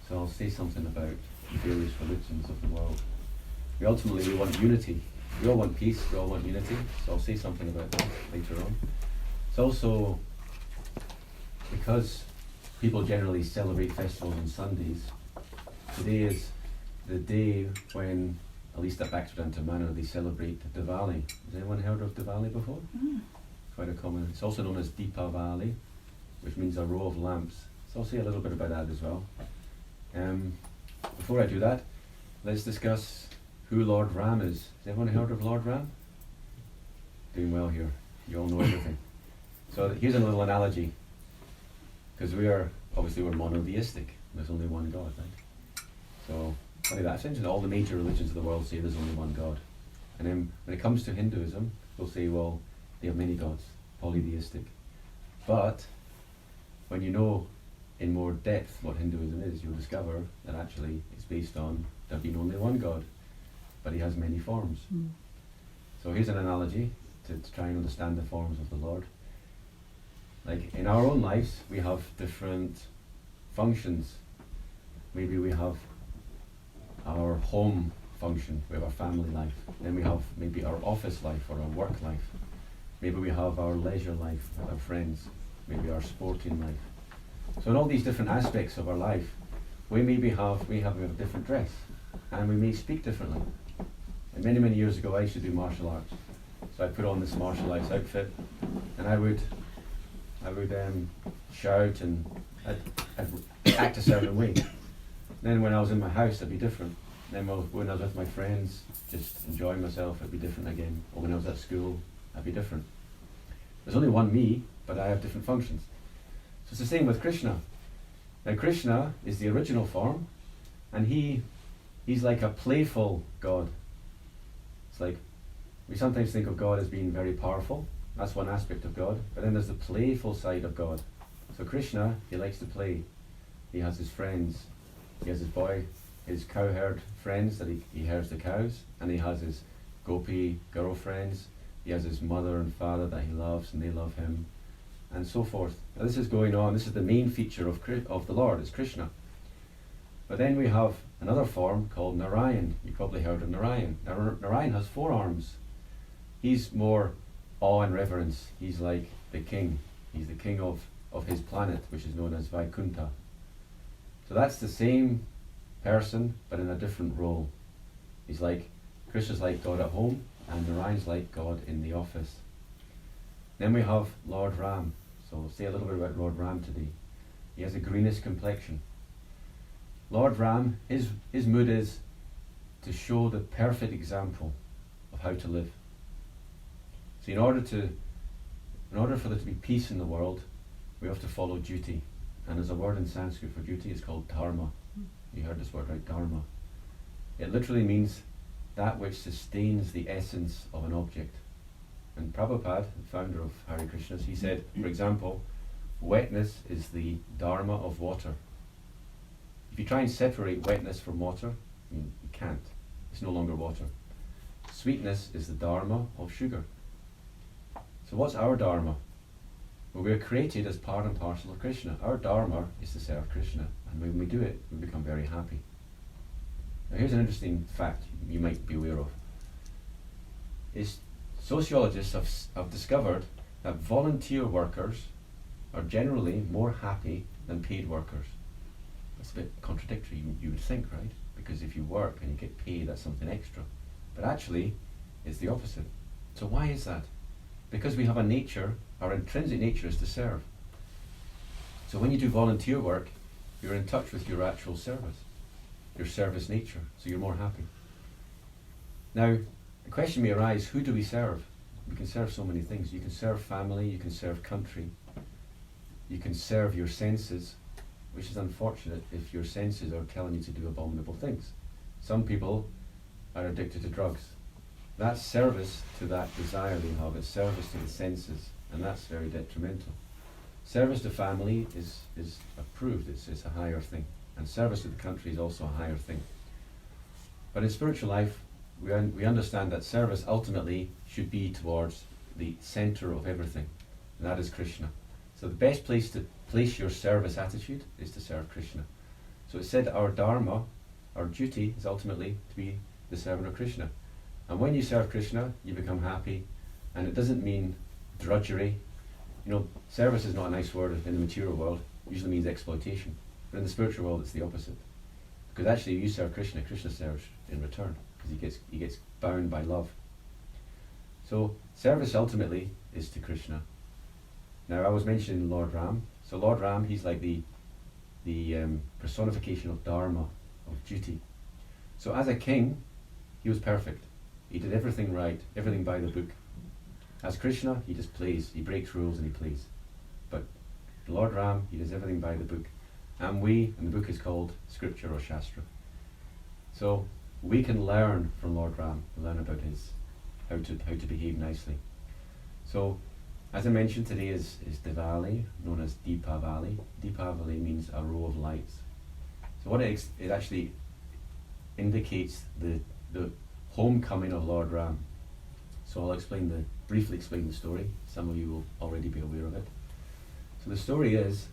So I'll say something about the various religions of the world. We want unity. We all want peace, we all want unity, so I'll say something about that later on. It's also because people generally celebrate festivals on Sundays, today is the day when, at least at Bhaktivedanta Manor, they celebrate Diwali. Has anyone heard of Diwali before? Quite a common. It's also known as Deepavali, which means a row of lamps. So I'll say a little bit about that as well. Before I do that, let's discuss who Lord Ram is. Has anyone heard of Lord Ram? Doing well here. You all know everything. So here's a little analogy. Because we're monotheistic. There's only one God, right? So, funny that. Essentially all the major religions of the world say there's only one God. And then when it comes to Hinduism, they'll say, well, they have many gods, polytheistic. But when you know in more depth what Hinduism is, you'll discover that actually it's based on there being only one God, but he has many forms. So here's an analogy to try and understand the forms of the Lord. Like in our own lives, we have different functions. Maybe we have our home function, we have our family life. Then we have maybe our office life or our work life. Maybe we have our leisure life with our friends, maybe our sporting life. So in all these different aspects of our life, we have a different dress, and we may speak differently. And many years ago, I used to do martial arts. So I put on this martial arts outfit, and I would shout and I'd act a certain way. Then when I was in my house, it'd be different. Then when I was with my friends, just enjoying myself, it'd be different again. Or when I was at school, I'd be different. There's only one me, but I have different functions. So it's the same with Krishna. Now Krishna is the original form, and he's like a playful God. It's like, we sometimes think of God as being very powerful. That's one aspect of God. But then there's the playful side of God. So Krishna, he likes to play. He has his friends. He has his cowherd friends that he herds the cows. And he has his gopi girlfriends. He has his mother and father that he loves, and they love him. And so forth. Now this is going on. This is the main feature of the Lord, is Krishna. But then we have another form called Narayan. You probably heard of Narayan. Narayan has 4 arms. He's more awe and reverence. He's like the king. He's the king of his planet, which is known as Vaikuntha. So that's the same person, but in a different role. Krishna's like God at home, and Narayan's like God in the office. Then we have Lord Ram. So we'll say a little bit about Lord Ram today. He has a greenish complexion. Lord Ram, his mood is to show the perfect example of how to live. So in order for there to be peace in the world, we have to follow duty. And there's a word in Sanskrit for duty, it's called dharma. You heard this word, right? Dharma. It literally means that which sustains the essence of an object. And Prabhupada, the founder of Hare Krishna, he said, for example, wetness is the dharma of water. If you try and separate wetness from water, you can't. It's no longer water. Sweetness is the dharma of sugar. So what's our dharma? Well, we're created as part and parcel of Krishna. Our dharma is to serve Krishna. And when we do it, we become very happy. Now here's an interesting fact you might be aware of. Sociologists have discovered that volunteer workers are generally more happy than paid workers. That's a bit contradictory, you would think, right? Because if you work and you get paid, that's something extra. But actually, it's the opposite. So why is that? Because we have a nature, our intrinsic nature is to serve. So when you do volunteer work, you're in touch with your actual service, your service nature, so you're more happy. Now, the question may arise, who do we serve? We can serve so many things. You can serve family, you can serve country, you can serve your senses, which is unfortunate if your senses are telling you to do abominable things. Some people are addicted to drugs. That's service to that desire they have. It's service to the senses, and that's very detrimental. Service to family is approved. It's a higher thing. And service to the country is also a higher thing. But in spiritual life, we understand that service ultimately should be towards the center of everything, and that is Krishna. So the best place to place your service attitude is to serve Krishna. So it said our dharma, our duty, is ultimately to be the servant of Krishna. And when you serve Krishna, you become happy. And it doesn't mean drudgery. You know, service is not a nice word in the material world. It usually means exploitation. But in the spiritual world, it's the opposite. Because actually, you serve Krishna, Krishna serves in return. Because he gets bound by love. So service ultimately is to Krishna. Now, I was mentioning Lord Ram. So Lord Ram, he's like the personification of dharma, of duty. So as a king, he was perfect. He did everything right, everything by the book. As Krishna, he just plays. He breaks rules and he plays. But Lord Ram, he does everything by the book. And the book is called Scripture or Shastra. So we can learn from Lord Ram, learn about how to behave nicely. So, as I mentioned, today is Diwali, known as Deepavali. Deepavali means a row of lights. So what it actually indicates the homecoming of Lord Ram. So I'll briefly explain the story. Some of you will already be aware of it. So the story is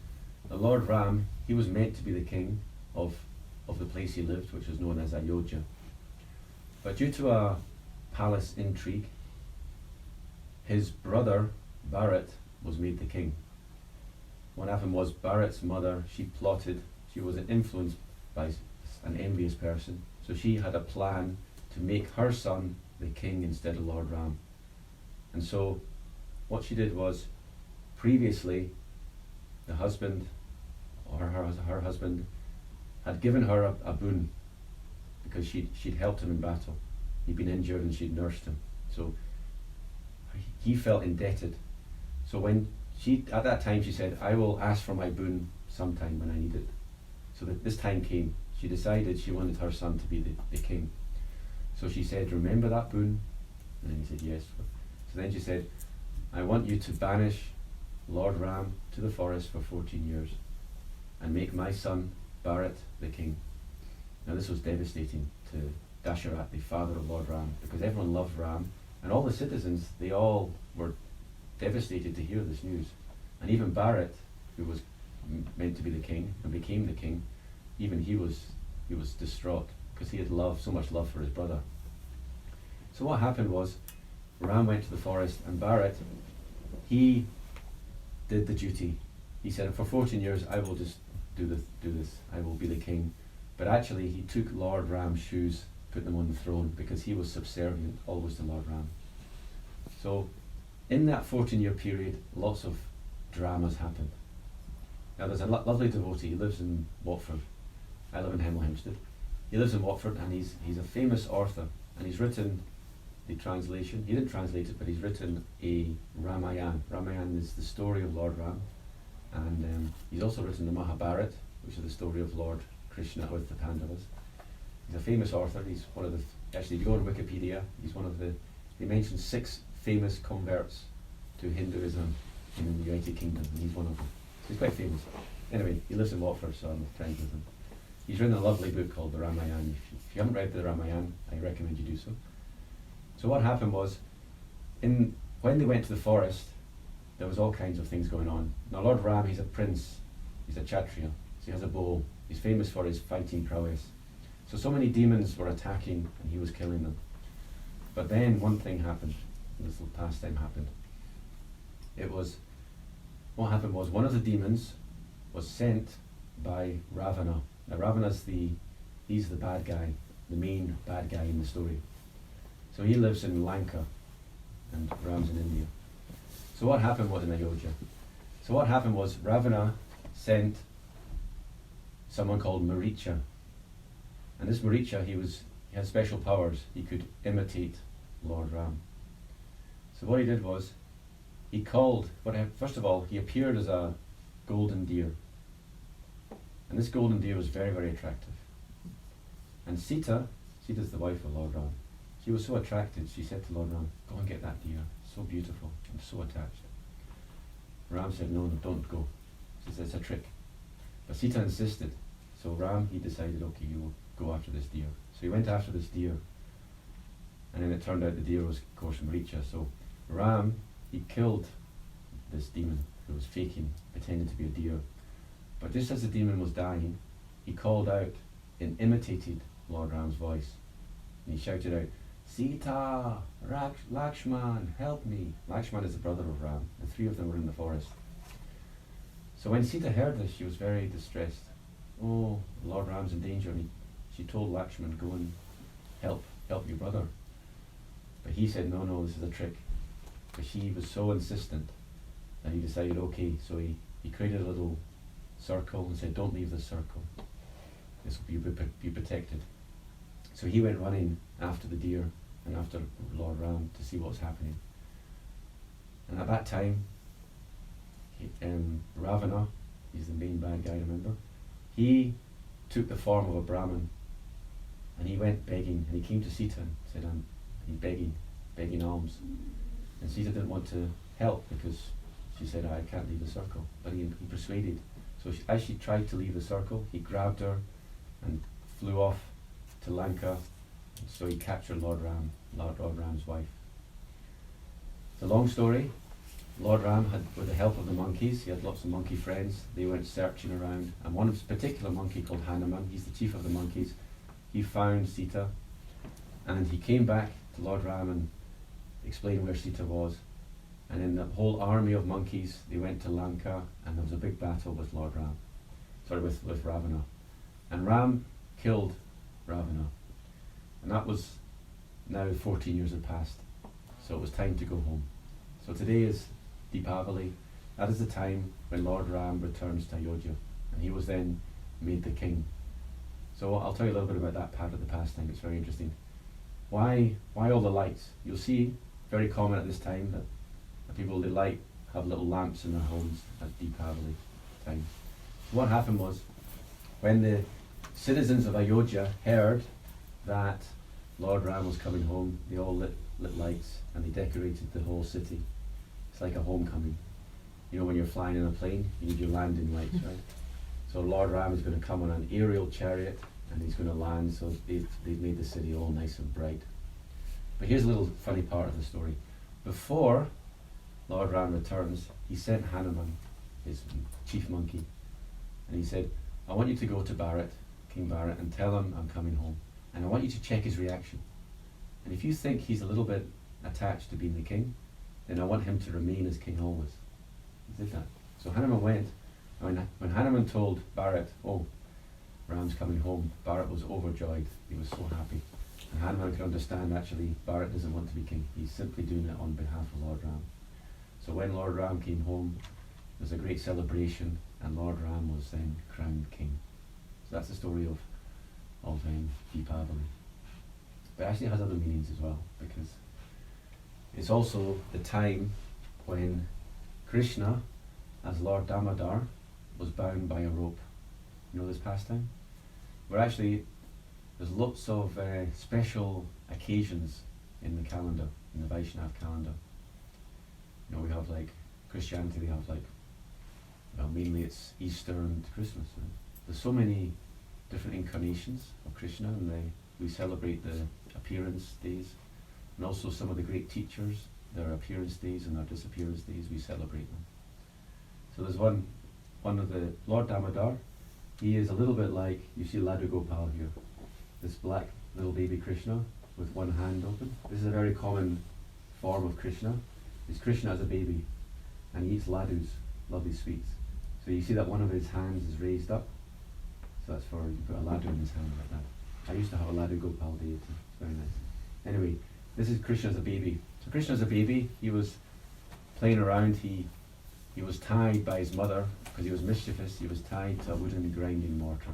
that Lord Ram, he was meant to be the king of the place he lived, which was known as Ayodhya. But due to a palace intrigue, his brother Bharat was made the king. What happened was Bharat's mother, she was influenced by an envious person, so she had a plan to make her son the king instead of Lord Ram. And so what she did was, previously the husband, or her husband, had given her a boon because she'd helped him in battle. He'd been injured and she'd nursed him. So he felt indebted. So at that time she said, I will ask for my boon sometime when I need it. So that this time came. She decided she wanted her son to be the king. So she said, remember that boon? And then he said, yes. So then she said, I want you to banish Lord Ram to the forest for 14 years and make my son Bharat the king. Now this was devastating to Dasharat, the father of Lord Ram, because everyone loved Ram, and all the citizens, they all were devastated to hear this news. And even Bharat, who was meant to be the king and became the king, even he was distraught because he had so much love for his brother. So what happened was, Ram went to the forest, and Bharat, he did the duty. He said, for 14 years I will just do this. I will be the king. But actually he took Lord Ram's shoes, put them on the throne, because he was subservient always to Lord Ram. So in that 14-year period, lots of dramas happened. Now there's a lovely devotee, he lives in Watford. I live in Hemel Hempstead. He lives in Watford, and he's a famous author, and he's written the translation. He didn't translate it, but he's written a Ramayana. Ramayana is the story of Lord Ram, and he's also written the Mahabharata, which is the story of Lord Krishna with the Pandavas. He's a famous author. He's one of the, actually, if you go on Wikipedia, he's one of the, he mentions 6 famous converts to Hinduism in the United Kingdom, and he's one of them. So he's quite famous. Anyway, he lives in Watford, so I'm friends with him. He's written a lovely book called the Ramayana. If you haven't read the Ramayana, I recommend you do so. So what happened was, when they went to the forest, there was all kinds of things going on. Now Lord Ram, he's a prince, he's a kshatriya, so he has a bow. He's famous for his fighting prowess. So many demons were attacking and he was killing them. But then one thing happened, this little pastime happened. What happened was, one of the demons was sent by Ravana. Now Ravana's he's the bad guy, the main bad guy in the story. So he lives in Lanka, and Ram's in India. So what happened was, in Ayodhya. So what happened was, Ravana sent someone called Maricha. And this Maricha, he had special powers. He could imitate Lord Ram. So what he did was, first of all, he appeared as a golden deer. And this golden deer was very, very attractive. And Sita's the wife of Lord Ram. She was so attracted, she said to Lord Ram, go and get that deer, so beautiful and so attached. Ram said, no, don't go. She said, it's a trick. But Sita insisted. So Ram, he decided, okay, you will go after this deer. So he went after this deer. And then it turned out the deer was, of course, Maricha. So Ram, he killed this demon who was faking, pretending to be a deer. But just as the demon was dying, he called out and imitated Lord Ram's voice. And he shouted out, Sita, Lakshman, help me. Lakshman is the brother of Ram. The three of them were in the forest. So when Sita heard this, she was very distressed. Oh, Lord Ram's in danger. And she told Lakshman, go and help your brother. But he said, no, this is a trick. But she was so insistent that he decided, okay, so he created a little circle and said, don't leave this circle. This will be protected. So he went running after the deer and after Lord Ram to see what was happening. And at that time, Ravana, he's the main bad guy, remember? He took the form of a Brahmin and he went begging, and he came to Sita and said, he's begging alms. And Sita didn't want to help because she said, I can't leave the circle. But he persuaded. So as she tried to leave the circle, he grabbed her and flew off to Lanka. So he captured Lord Ram's wife. It's a long story. Lord Ram had, with the help of the monkeys, he had lots of monkey friends. They went searching around, and one particular monkey called Hanuman, he's the chief of the monkeys, he found Sita, and he came back to Lord Ram and explained where Sita was. And then the whole army of monkeys, they went to Lanka, and there was a big battle with with Ravana. And Ram killed Ravana. And that was now 14 years had passed. So it was time to go home. So today is Deepavali. That is the time when Lord Ram returns to Ayodhya. And he was then made the king. So I'll tell you a little bit about that part of the pastime. It's very interesting. Why all the lights? You'll see, very common at this time, that people they light, have little lamps in their homes at Deepavali time. So what happened was, when the citizens of Ayodhya heard that Lord Ram was coming home, they all lit lights and they decorated the whole city. It's like a homecoming. You know, when you're flying in a plane, you need your landing lights, right? So Lord Ram is going to come on an aerial chariot and he's going to land, so they've made the city all nice and bright. But here's a little funny part of the story. Before Lord Ram returns, he sent Hanuman, his chief monkey, and he said, I want you to go to King Bharat, and tell him I'm coming home. And I want you to check his reaction. And if you think he's a little bit attached to being the king, then I want him to remain as king always. He did that. So Hanuman went, and when Hanuman told Bharat, oh, Ram's coming home, Bharat was overjoyed. He was so happy. And Hanuman could understand, actually, Bharat doesn't want to be king. He's simply doing it on behalf of Lord Ram. So when Lord Ram came home, there was a great celebration, and Lord Ram was then crowned king. So that's the story of Deepavali. But actually it has other meanings as well, because it's also the time when Krishna, as Lord Damodar, was bound by a rope. You know this pastime? Where actually there's lots of special occasions in the calendar, in the Vaishnava calendar. You know, we have like Christianity, they have like, well, mainly it's Easter and Christmas. Right? There's so many different incarnations of Krishna, and we celebrate the appearance days, and also some of the great teachers, their appearance days and their disappearance days, we celebrate them. So there's one of the Lord Damodar. He is a little bit like, you see Laddu Gopal here, this black little baby Krishna with one hand open. This is a very common form of Krishna. It's Krishna as a baby, and he eats laddus, lovely sweets. So you see that one of his hands is raised up. So that's for, you put a laddu in his hand like that. I used to have a Laddu Gopal deity. It's very nice. Anyway, this is Krishna as a baby. So Krishna as a baby, he was playing around. He was tied by his mother, because he was mischievous. He was tied to a wooden grinding mortar.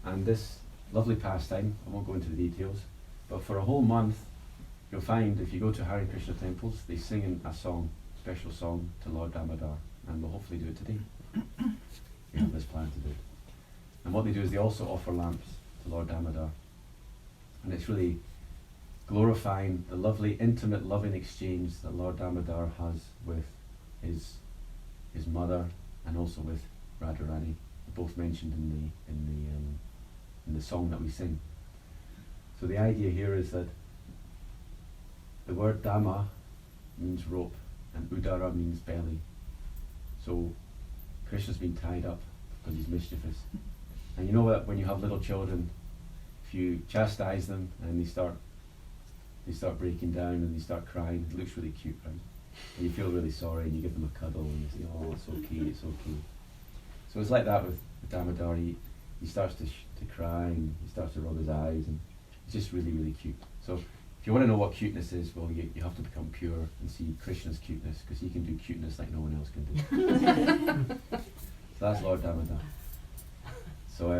And this lovely pastime, I won't go into the details, but for a whole month, you'll find if you go to Hare Krishna temples, they sing a song, special song to Lord Damodar, and we'll hopefully do it today. We have this plan to do it. And what they do is they also offer lamps to Lord Damodar. And it's really glorifying the lovely, intimate, loving exchange that Lord Damodar has with his mother and also with Radharani, both mentioned in the song that we sing. So the idea here is that the word Dhamma means rope and Udara means belly. So Krishna's been tied up because he's mischievous. And you know that when you have little children, if you chastise them and they start breaking down and they start crying, it looks really cute, right? And you feel really sorry and you give them a cuddle and you say, oh, it's okay, it's okay. So it's like that with Damodar. He starts to cry and he starts to rub his eyes, and it's just really, really cute. So if you want to know what cuteness is, well, you have to become pure and see Krishna's cuteness, because he can do cuteness like no one else can do. So that's Lord Damodar. So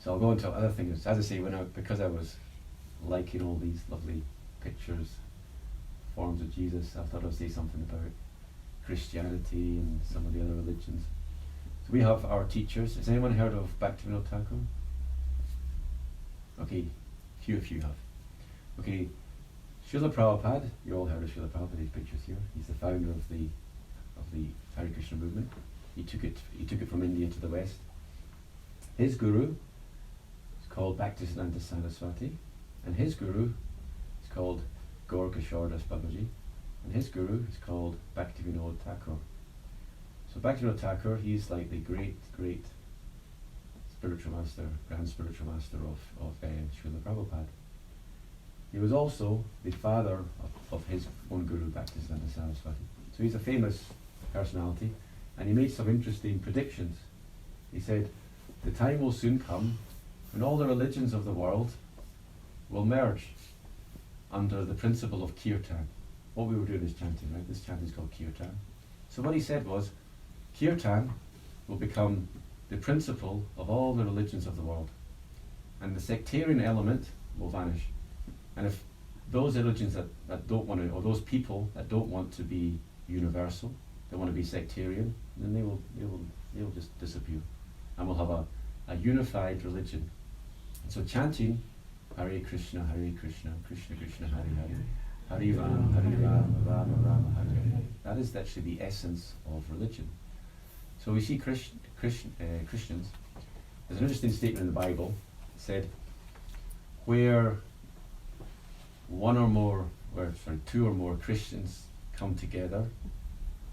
I'll go into other things. As I say, because I was liking all these lovely pictures, forms of Jesus, I thought I'd say something about Christianity and some of the other religions. So we have our teachers. Has anyone heard of Bhaktivinoda Thakur? Okay, few of you have. Okay, Srila Prabhupada, you all heard of Srila Prabhupada, these pictures here. He's the founder of the Hare Krishna movement. He took it from India to the West. His guru is called Bhaktisiddhanta Saraswati, and his guru is called Gaur Kishore Das Babaji, and his guru is called Bhaktivinoda Thakur. So Bhaktivinoda Thakur, he's like the great spiritual master, grand spiritual master of Srila Prabhupada. He was also the father of his own guru, Bhaktisiddhanta Saraswati. So he's a famous personality, and he made some interesting predictions. He said, the time will soon come when all the religions of the world will merge under the principle of kirtan. What we were doing is chanting, right? This chanting is called kirtan. So what he said was, kirtan will become the principle of all the religions of the world, and the sectarian element will vanish. And if those religions that don't want to, or those people that don't want to be universal, they want to be sectarian, then they will just disappear, and we'll have a unified religion. And so chanting Hare Krishna, Krishna Krishna, Hare Hare, Hare Rama, Rama Rama, Hare Hare. That is actually the essence of religion. So we see Christians. There's an interesting statement in the Bible. It said, where two or more Christians come together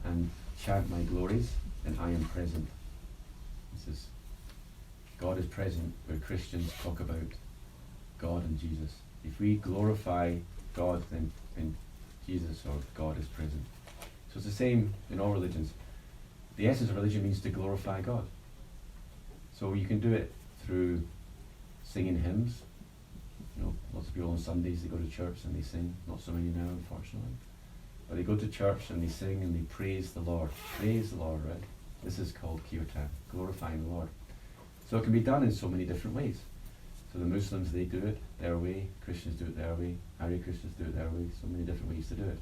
and chant my glories, then I am present. This is, God is present where Christians talk about God and Jesus. If we glorify God, then Jesus or God is present. So it's the same in all religions. The essence of religion means to glorify God. So you can do it through singing hymns. You know, lots of people on Sundays, they go to church and they sing. Not so many now, unfortunately. But they go to church and they sing and they praise the Lord. Praise the Lord, right? This is called kirtan, glorifying the Lord. So it can be done in so many different ways. So the Muslims, they do it their way. Christians do it their way. Hare Krishnas do it their way. So many different ways to do it.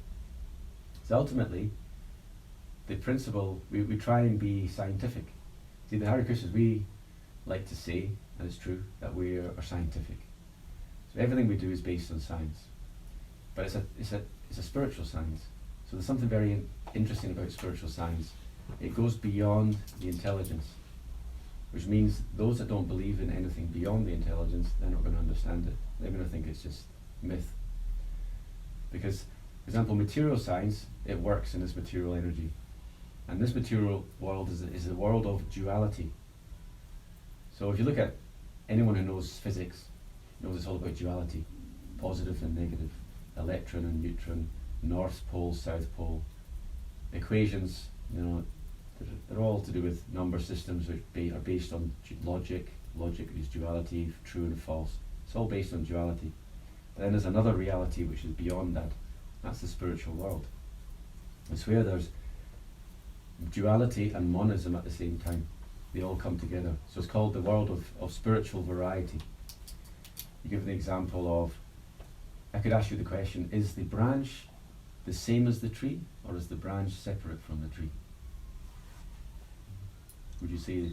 So ultimately, the principle, we try and be scientific. See, the Hare Krishnas, we like to say, and it's true, that we are scientific. So everything we do is based on science. But it's a spiritual science. So there's something very interesting about spiritual science. It goes beyond the intelligence, which means those that don't believe in anything beyond the intelligence, they're not going to understand it. They're going to think it's just myth. Because, for example, material science, it works in this material energy. And this material world is a world of duality. So if you look at anyone who knows physics, knows it's all about duality, positive and negative, electron and neutron, north pole, south pole. Equations, you know, they're all to do with number systems which are based on logic. Logic is duality, true and false. It's all based on duality. Then there's another reality which is beyond that. That's the spiritual world. It's where there's duality and monism at the same time. They all come together. So it's called the world of spiritual variety. You give the example of, I could ask you the question, is the branch the same as the tree, or is the branch separate from the tree? Would you say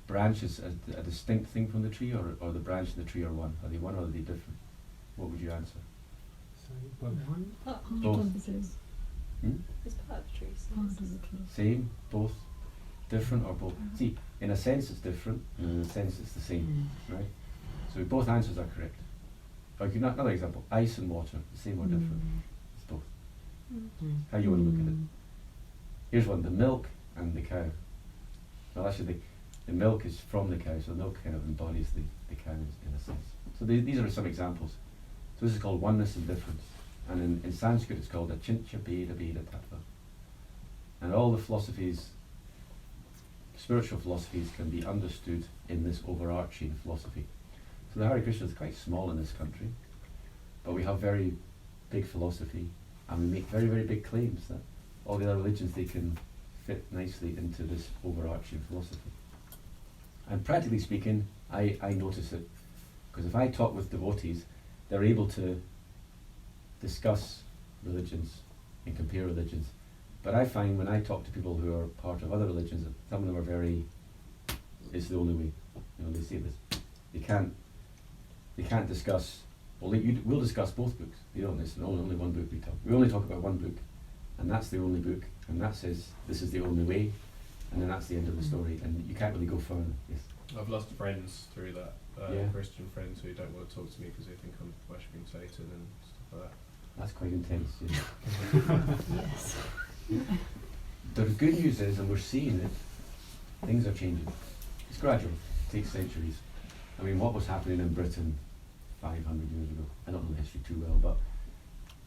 branch is a distinct thing from the tree, or the branch and the tree are one? Are they one or are they different? What would you answer? One. Both. It's part of the tree. Same, both, different, or both? See, in a sense it's different, and in a sense it's the same, right? So both answers are correct. I'll give you another example. Ice and water, the same or different? It's both. How you want to look at it? Here's one, the milk and the cow. Well, actually, the milk is from the cow, so the milk kind of embodies the cow in a sense. So these are some examples. So this is called oneness and difference. And in Sanskrit it's called achintya bheda bheda tattva. And all the philosophies, spiritual philosophies, can be understood in this overarching philosophy. So the Hare Krishna is quite small in this country, but we have very big philosophy, and we make very, very big claims that all the other religions, they can fit nicely into this overarching philosophy. And practically speaking, I notice it, because if I talk with devotees, they're able to discuss religions and compare religions. But I find when I talk to people who are part of other religions, that some of them are very, it's the only way. You know, they say this. They can't discuss, we'll discuss both books. You know, there's only one book we talk. We only talk about one book, and that's the only book, and that says this is the only way, and then that's the end of the story, and you can't really go further. Yes. I've lost friends through that. Yeah. Christian friends who don't want to talk to me because they think I'm worshipping Satan and stuff like that. That's quite intense. Yeah. Yes. The good news is, and we're seeing it, things are changing. It's gradual. It takes centuries. I mean, what was happening in Britain 500 years ago? I don't know the history too well, but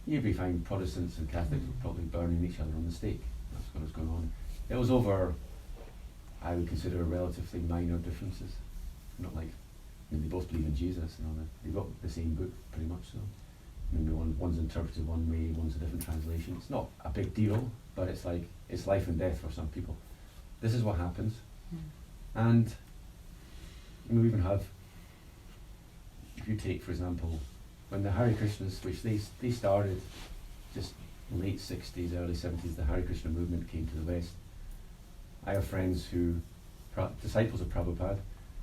you'd be finding Protestants and Catholics were probably burning each other on the stake. That's what was going on. It was over, I would consider, relatively minor differences. Not like, I mean, they both believe in Jesus and all that. They've got the same book, pretty much so. Maybe one's interpreted one way, one's a different translation. It's not a big deal, but it's like, it's life and death for some people. This is what happens. And we even have, if you take, for example, when the Hare Krishnas, which they started just late 60s, early 70s, the Hare Krishna movement came to the West. I have friends who, disciples of Prabhupada,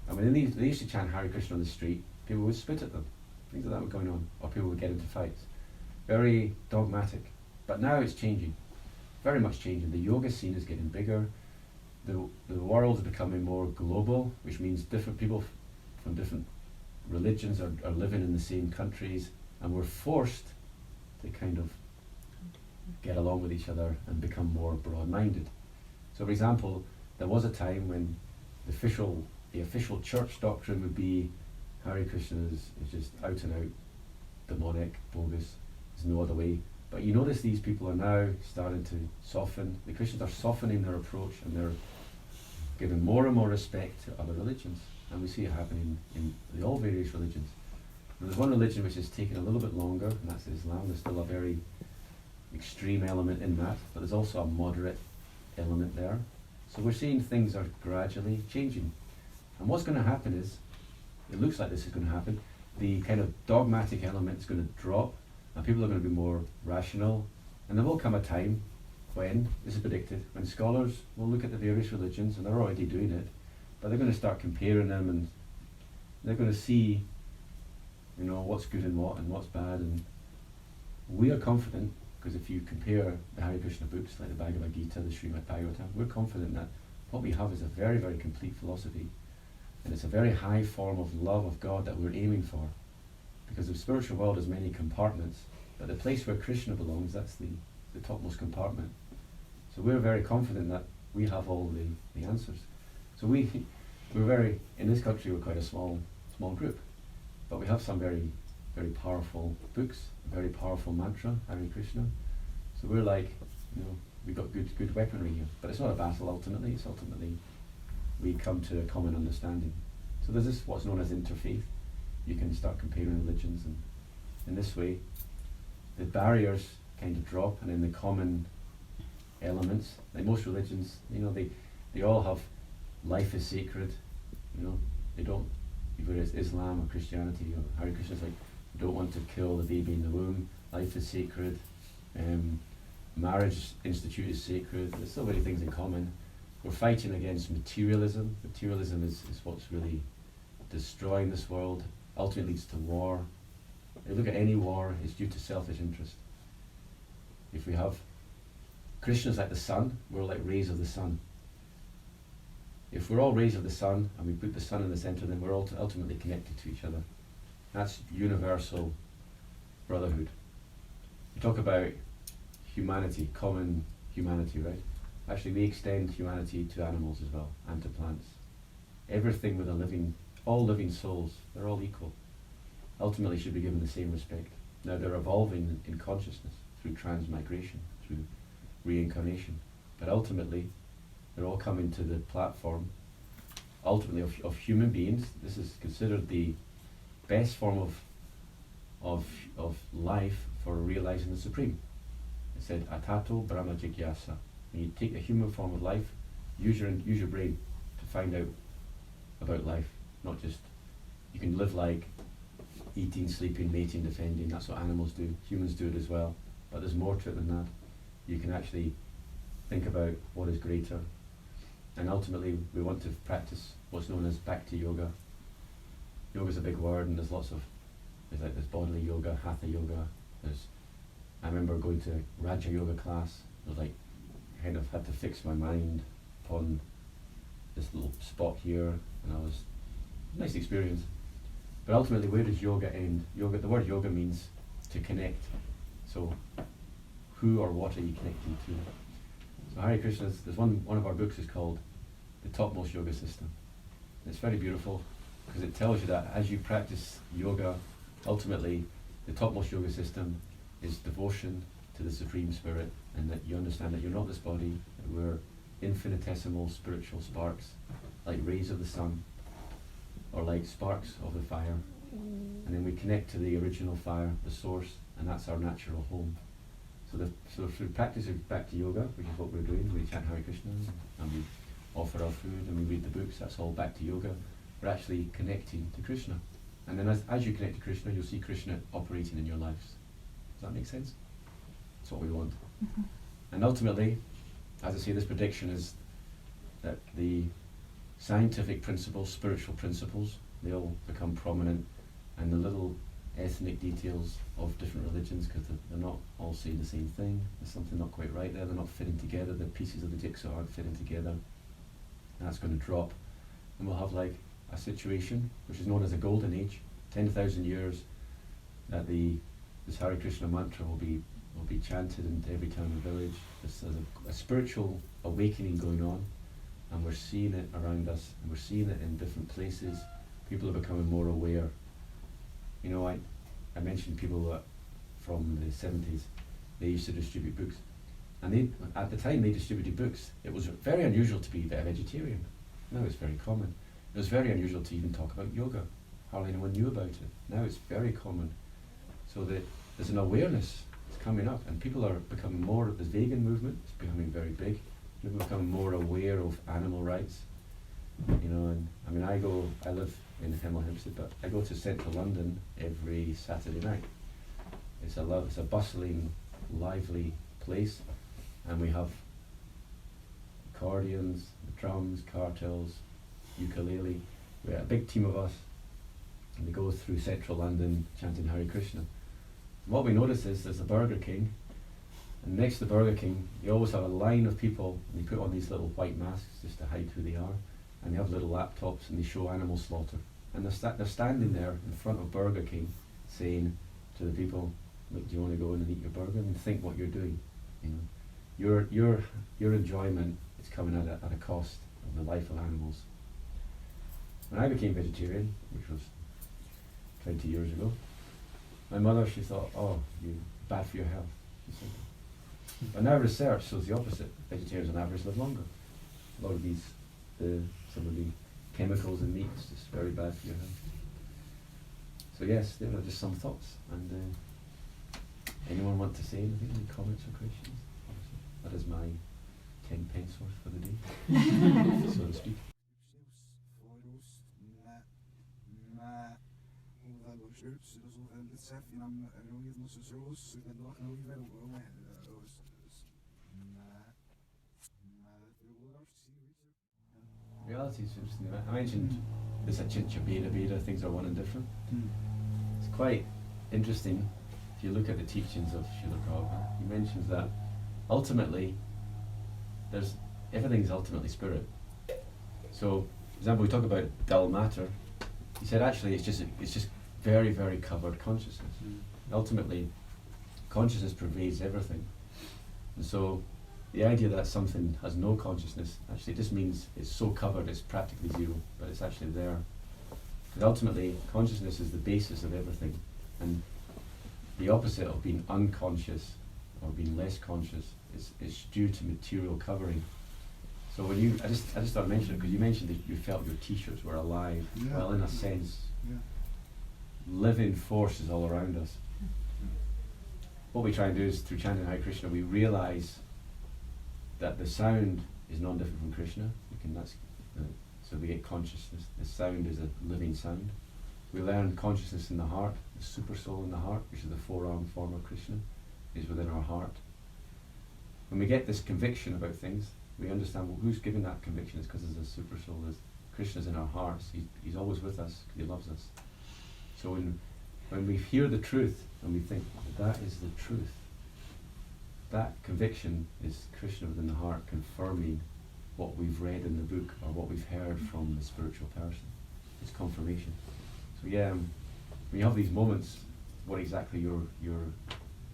and when they used to chant Hare Krishna on the street, people would spit at them. Things like that were going on, or people would get into fights. Very dogmatic. But now it's changing, very much changing. The yoga scene is getting bigger. The world is becoming more global, which means different people from different religions are living in the same countries, and we're forced to kind of get along with each other and become more broad-minded. So, for example, there was a time when the official church doctrine would be Hare Krishna is just out and out demonic, bogus. There's no other way. But you notice these people are now starting to soften. The Christians are softening their approach, and they're giving more and more respect to other religions. And we see it happening in all various religions. And there's one religion which has taken a little bit longer, and that's Islam. There's still a very extreme element in that, but there's also a moderate element there. So we're seeing things are gradually changing. And what's going to happen is, it looks like this is going to happen, the kind of dogmatic element is going to drop, and people are going to be more rational. And there will come a time when, this is predicted, when scholars will look at the various religions, and they're already doing it, but they're going to start comparing them, and they're going to see, you know, what's good and what's bad. And we are confident, because if you compare the Hare Krishna books like the Bhagavad Gita, the Srimad Bhagavatam, we're confident that what we have is a very, very complete philosophy, and it's a very high form of love of God that we're aiming for, because the spiritual world has many compartments, but the place where Krishna belongs, that's the topmost compartment. So we're very confident that we have all the answers. So we're very, in this country we're quite a small group, but we have some very, very powerful books, a very powerful mantra, Hare Krishna. So we're like, you know, we've got good weaponry here. But it's not a battle ultimately, it's ultimately we come to a common understanding. So there's this what's known as interfaith. You can start comparing religions, and in this way the barriers kind of drop, and then the common elements, like most religions, you know, they all have life is sacred, you know, they don't, whether it's Islam or Christianity or Hare Krishna, it's like, you don't want to kill the baby in the womb, life is sacred, marriage institute is sacred. There's so many things in common. We're fighting against materialism. Materialism is what's really destroying this world, ultimately leads to war. If you look at any war, it's due to selfish interest. If we have Krishna's like the sun, we're like rays of the sun. If we're all rays of the sun, and we put the sun in the center, then we're all ultimately connected to each other. That's universal brotherhood. You talk about humanity, common humanity, right? Actually, we extend humanity to animals as well, and to plants. everything with a living, all living souls, they're all equal. Ultimately should be given the same respect. Now they're evolving in consciousness through transmigration, through reincarnation. But ultimately, they're all coming to the platform, ultimately of human beings. This is considered the best form of life for realizing the Supreme. It said, Atato Brahma Jigyasa. When you take a human form of life, use your brain to find out about life, not just, you can live like eating, sleeping, mating, defending, that's what animals do. Humans do it as well, but there's more to it than that. You can actually think about what is greater, and ultimately we want to practice what's known as Bhakti Yoga. Yoga is a big word, and there's bodily yoga, hatha yoga. I remember going to Raja Yoga class. It was like, I kind of had to fix my mind upon this little spot here, and it was a nice experience. But ultimately, where does yoga end? Yoga, the word yoga means to connect. So, who or what are you connecting to? So Hare Krishna, there's one of our books is called The Topmost Yoga System. And it's very beautiful because it tells you that as you practice yoga, ultimately the topmost yoga system is devotion to the Supreme Spirit, and that you understand that you're not this body, that we're infinitesimal spiritual sparks, like rays of the sun, or like sparks of the fire. And then we connect to the original fire, the source, and that's our natural home. So through practice of Bhakti Yoga, which is what we're doing, we chant Hare Krishna, and we offer our food, and we read the books, that's all Bhakti Yoga. We're actually connecting to Krishna. And then as you connect to Krishna, you'll see Krishna operating in your lives. Does that make sense? That's what we want. Mm-hmm. And ultimately, as I say, this prediction is that the scientific principles, spiritual principles, they all become prominent, and the little ethnic details of different religions, because they're not all saying the same thing. There's something not quite right there. They're not fitting together. The pieces of the jigsaw aren't fitting together. And that's going to drop, and we'll have like a situation which is known as a golden age, 10,000 years, that this Hare Krishna mantra will be chanted in every town and village. There's a spiritual awakening going on, and we're seeing it around us, and we're seeing it in different places. People are becoming more aware. You know, I mentioned people that from the 70s, they used to distribute books, and at the time they distributed books, it was very unusual to be a vegetarian. Now it's very common. It was very unusual to even talk about yoga. Hardly anyone knew about it. Now it's very common. So there's an awareness that's coming up, and people are becoming more, the vegan movement is becoming very big. People are becoming more aware of animal rights. You know, and I mean, I live in Hemel Hempstead, but I go to central London every Saturday night. It's a bustling, lively place, and we have accordions, drums, cartels, ukulele. We're a big team of us, and we go through central London chanting Hare Krishna. And what we notice is there's a Burger King, and next to the Burger King, you always have a line of people, and they put on these little white masks just to hide who they are, and they have little laptops, and they show animal slaughter. And they're standing there in front of Burger King, saying to the people, "Look, do you want to go in and eat your burger?" And think what you're doing. You know, your enjoyment is coming at a cost of the life of animals. When I became vegetarian, which was 20 years ago, my mother, she thought, "Oh, you're bad for your health," she said. But now research shows the opposite. Vegetarians on average live longer. A lot of some of the chemicals in meat is just very bad for your health. So yes, there are just some thoughts. And anyone want to say anything, any comments or questions? That is my 10 pence worth for the day, so to speak. Reality is interesting. I mentioned this Achincha Beda Beda, things are one and different. It's quite interesting if you look at the teachings of Srila Prabhupada. He mentions that ultimately everything's ultimately spirit. So, for example, we talk about dull matter. He said actually it's just very, very covered consciousness. Ultimately, consciousness pervades everything. And so the idea that something has no consciousness, actually just means it's so covered it's practically zero, but it's actually there. Because ultimately, consciousness is the basis of everything, and the opposite of being unconscious or being less conscious is due to material covering. So when you, I just thought I'd mention it because you mentioned that you felt your t-shirts were alive. Yeah. Well, in a sense, Yeah. living force is all around us. What we try and do is through chanting Hare Krishna, we realize that the sound is non different from Krishna. So we get consciousness. The sound is a living sound. We learn consciousness in the heart, the super soul in the heart, which is the four-armed form of Krishna, is within our heart. When we get this conviction about things, we understand, well, who's giving that conviction? It's because there's a super soul. Krishna's in our hearts. He's always with us because he loves us. So when we hear the truth and we think, that is the truth, that conviction is Krishna within the heart confirming what we've read in the book or what we've heard from the spiritual person. It's confirmation. So yeah, when you have these moments, what exactly your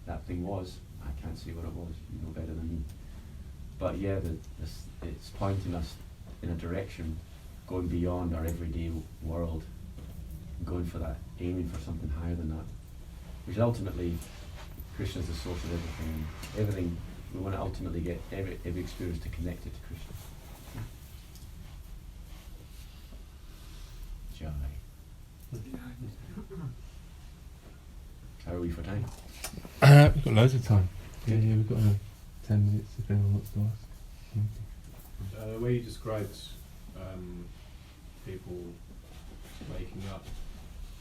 that thing was, I can't say what it was. You know better than me. But yeah, it's pointing us in a direction, going beyond our everyday world, going for that, aiming for something higher than that, which ultimately, Krishna is the source of everything. Everything we want to ultimately get every experience to connect it to Krishna. Jai. How are we for time? We've got loads of time. Yeah, we've got 10 minutes if anyone wants to ask. The way you described people waking up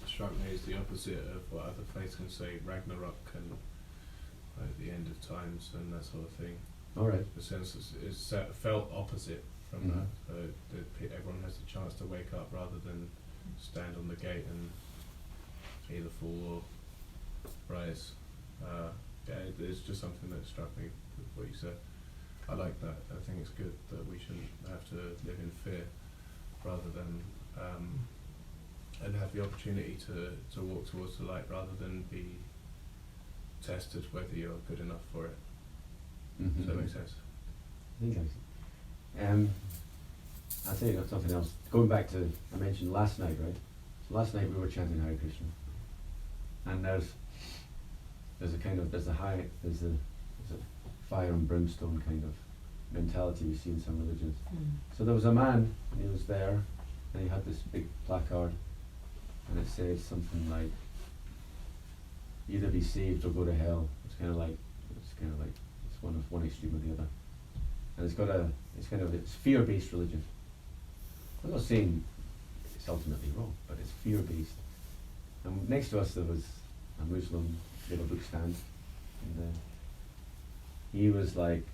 struck me as the opposite of what other faiths can say, Ragnarok and the end of times and that sort of thing. All right. The sense is felt opposite from Mhm. that. Everyone has the chance to wake up rather than stand on the gate and either fall or rise. It's just something that struck me with what you said. I like that. I think it's good that we shouldn't have to live in fear rather than and have the opportunity to walk towards the light rather than be tested whether you're good enough for it. Mm-hmm. Does that make sense? I think I'll tell you something else. Going back to, I mentioned last night, right? So last night we were chanting Hare Krishna, and there's a fire and brimstone kind of mentality we see in some religions. So there was a man, and he was there, and he had this big placard, and it said something like, either be saved or go to hell. It's one extreme or the other. And it's fear-based religion. I'm not saying it's ultimately wrong, but it's fear-based. And next to us there was a Muslim, they had a book stand, and he was like,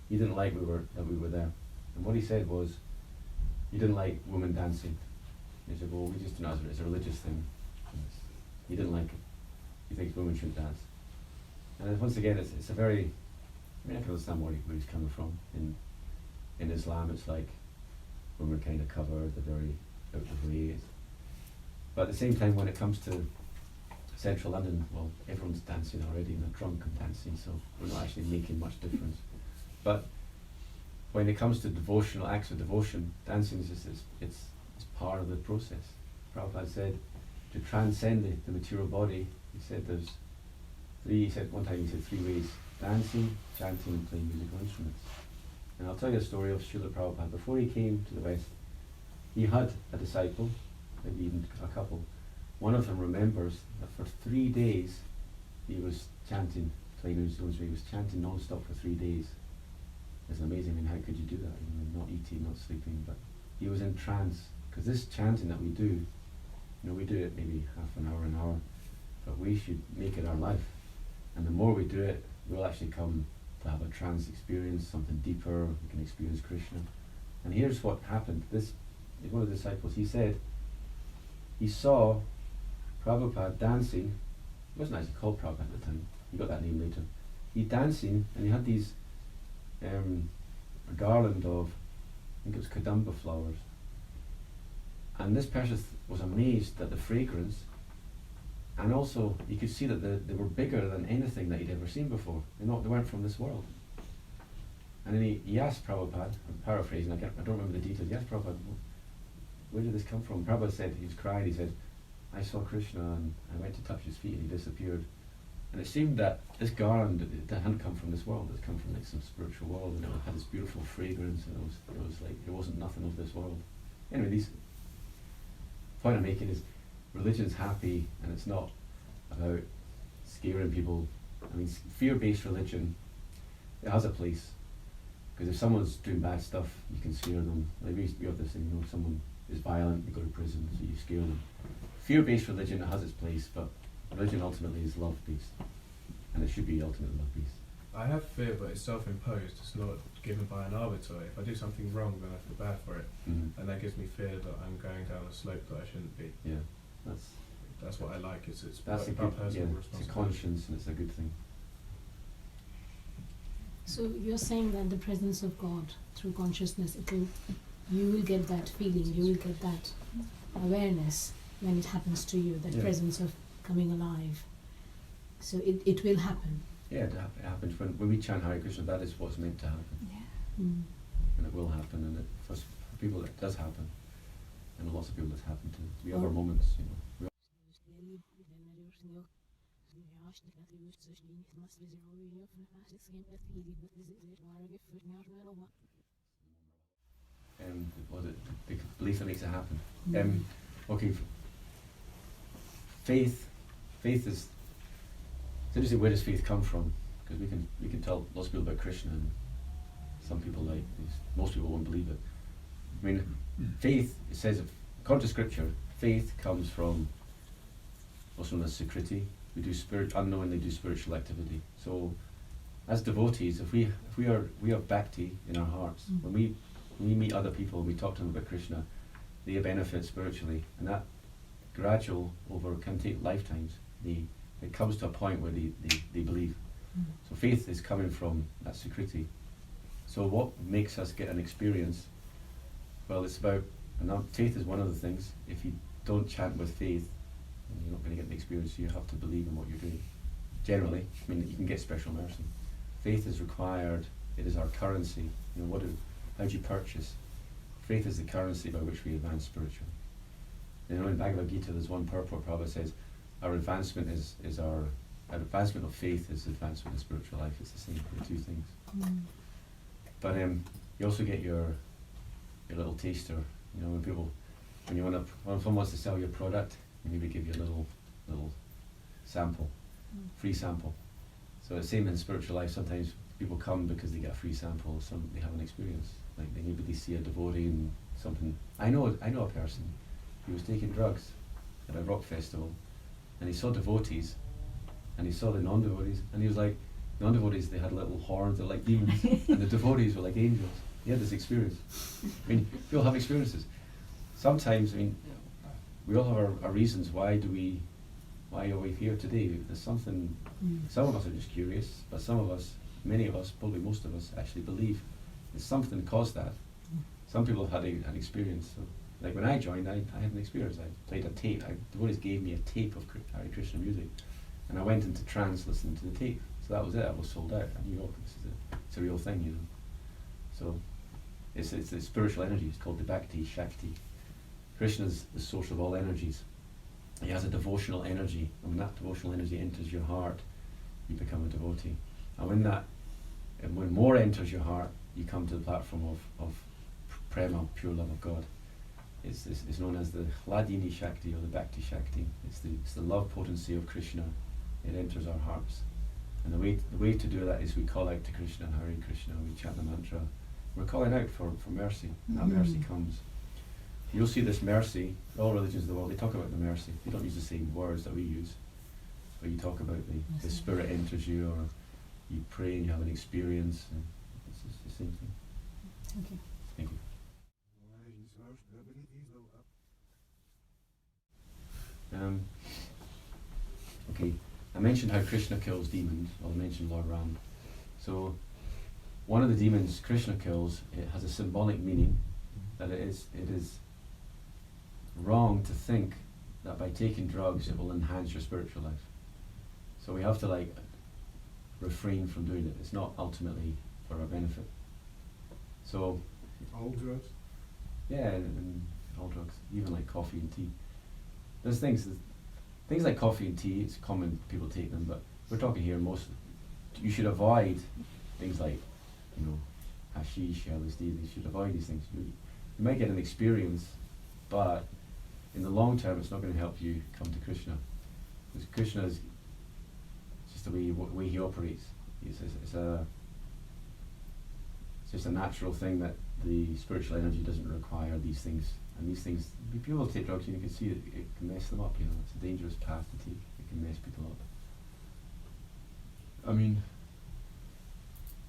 he didn't like that we were there. And what he said was, he didn't like women dancing. He said, well, we just do not, it's a religious thing. He didn't like it. He thinks women shouldn't dance. And once again, it's a very, I can understand where he's coming from. In Islam, it's like women are kind of covered, they're very out of the way. But at the same time, when it comes to central London, well, everyone's dancing already and they're drunk and dancing, so we're not actually making much difference. But when it comes to devotional acts of devotion, dancing is just it's part of the process. Prabhupada said to transcend the material body, he said one time he said three ways: dancing, chanting, and playing musical instruments. And I'll tell you a story of Srila Prabhupada. Before he came to the West, he had a disciple, maybe even a couple. One of them remembers that for 3 days he was chanting, playing instruments. He was chanting non-stop for 3 days. It's amazing. I mean, how could you do that? Not eating, not sleeping, but he was in trance. Because this chanting that we do, we do it maybe half an hour, but we should make it our life. And the more we do it, we'll actually come to have a trance experience, something deeper. We can experience Krishna. And here's what happened. One of the disciples, he said, he saw Prabhupada dancing. He wasn't actually called Prabhupada at the time. He got that name later. He dancing, and he had these a garland of, I think it was kadamba flowers. And this person was amazed at the fragrance, and also you could see that they were bigger than anything that he'd ever seen before. They weren't from this world. And then he asked Prabhupada, I'm paraphrasing, I don't remember the details, he asked Prabhupada, where did this come from? Prabhupada said, he was crying, he said, I saw Krishna and I went to touch his feet and he disappeared. And it seemed that this garland, it hadn't come from this world, it's come from like some spiritual world, and it had this beautiful fragrance, and it was like, it wasn't nothing of this world. Anyway, the point I'm making is, religion's happy, and it's not about scaring people. I mean, fear-based religion, it has a place. Because if someone's doing bad stuff, you can scare them. Like we have this thing, you know, if someone is violent, you go to prison, so you scare them. Fear-based religion, it has its place, but religion ultimately is love-based. And it should be ultimately love-based. I have fear, but it's self-imposed. It's not given by an arbiter. If I do something wrong, then I feel bad for it, and that gives me fear that I'm going down a slope that I shouldn't be. Yeah, that's what I like. It's that's a about good, personal yeah, it's a responsibility. conscience, and it's a good thing. So you're saying that the presence of God through consciousness, you will get that feeling, you will get that awareness when it happens to you, that Yeah. presence of coming alive. So it will happen. Yeah, it happens when we chant Hare Krishna. That is what's meant to happen, Mm. and it will happen. And for people, it does happen, and lots of people it's happened to. We have our Oh. moments, you know. Was it the belief that makes it happen? Okay. Faith is. It's interesting. Where does faith come from? Because we can tell lots of people about Krishna, and some people most people won't believe it. I mean, faith. It says, according to Scripture, faith comes from what's known as Sukriti. We do unknowingly do spiritual activity. So, as devotees, if we have bhakti in our hearts, when we meet other people and we talk to them about Krishna, they benefit spiritually, and that gradual over can take lifetimes. It comes to a point where they believe. So faith is coming from that Sukriti. So what makes us get an experience? Well, it's about, and faith is one of the things. If you don't chant with faith, you're not going to get the experience. You have to believe in what you're doing. Generally, I mean, you can get special mercy. Faith is required. It is our currency. You know, how do you purchase? Faith is the currency by which we advance spiritually. You know, in Bhagavad Gita, there's one purport. Prabhupada says, our advancement our advancement of faith is advancement of spiritual life. It's the same, the two things. But you also get your little taster. You know, when someone wants to sell your product, they maybe give you a little sample, free sample. So the same in spiritual life. Sometimes people come because they get a free sample. They have an experience. Like maybe they see a devotee and something. I know a person. He was taking drugs at a rock festival, and he saw devotees, and he saw the non-devotees, and he was like, non-devotees, they had little horns, they're like demons, and the devotees were like angels. He had this experience. I mean, we all have experiences. Sometimes, I mean, we all have our reasons. Why are we here today? There's something. Some of us are just curious, but some of us, many of us, probably most of us, actually believe there's something that caused that. Some people have had an experience. So, like when I joined, I had an experience. I played a tape. Devotees gave me a tape of Hare Krishna music, and I went into trance listening to the tape. So that was it. I was sold out. I knew, it's a real thing, you know. So it's the spiritual energy. It's called the Bhakti Shakti. Krishna is the source of all energies. He has a devotional energy, and when that devotional energy enters your heart, you become a devotee. And when more enters your heart, you come to the platform of prema, pure love of God. It's known as the Hladini Shakti or the Bhakti Shakti. It's the love potency of Krishna. It enters our hearts. And the way to do that is we call out to Krishna, Hare Krishna, we chant the mantra. We're calling out for mercy, and that mercy comes. You'll see this mercy, all religions of the world, they talk about the mercy. They don't use the same words that we use. But you talk about the spirit enters you, or you pray and you have an experience. And it's the same thing. Thank you. Thank you. Okay, I mentioned how Krishna kills demons. I'll mention Lord Ram. So, one of the demons Krishna kills, it has a symbolic meaning that it is wrong to think that by taking drugs it will enhance your spiritual life. So we have to refrain from doing it. It's not ultimately for our benefit. So All drugs. yeah, and all drugs, even like coffee and tea. There's things like coffee and tea. It's common people take them, but we're talking here most. You should avoid things like, you know, hashish, LSD. You should avoid these things. You might get an experience, but in the long term, it's not going to help you come to Krishna. Because Krishna is just the way he operates. It's just a natural thing that the spiritual energy doesn't require these things. And these things, people take drugs, you can see it can mess them up. You know, it's a dangerous path to take. It can mess people up. I mean,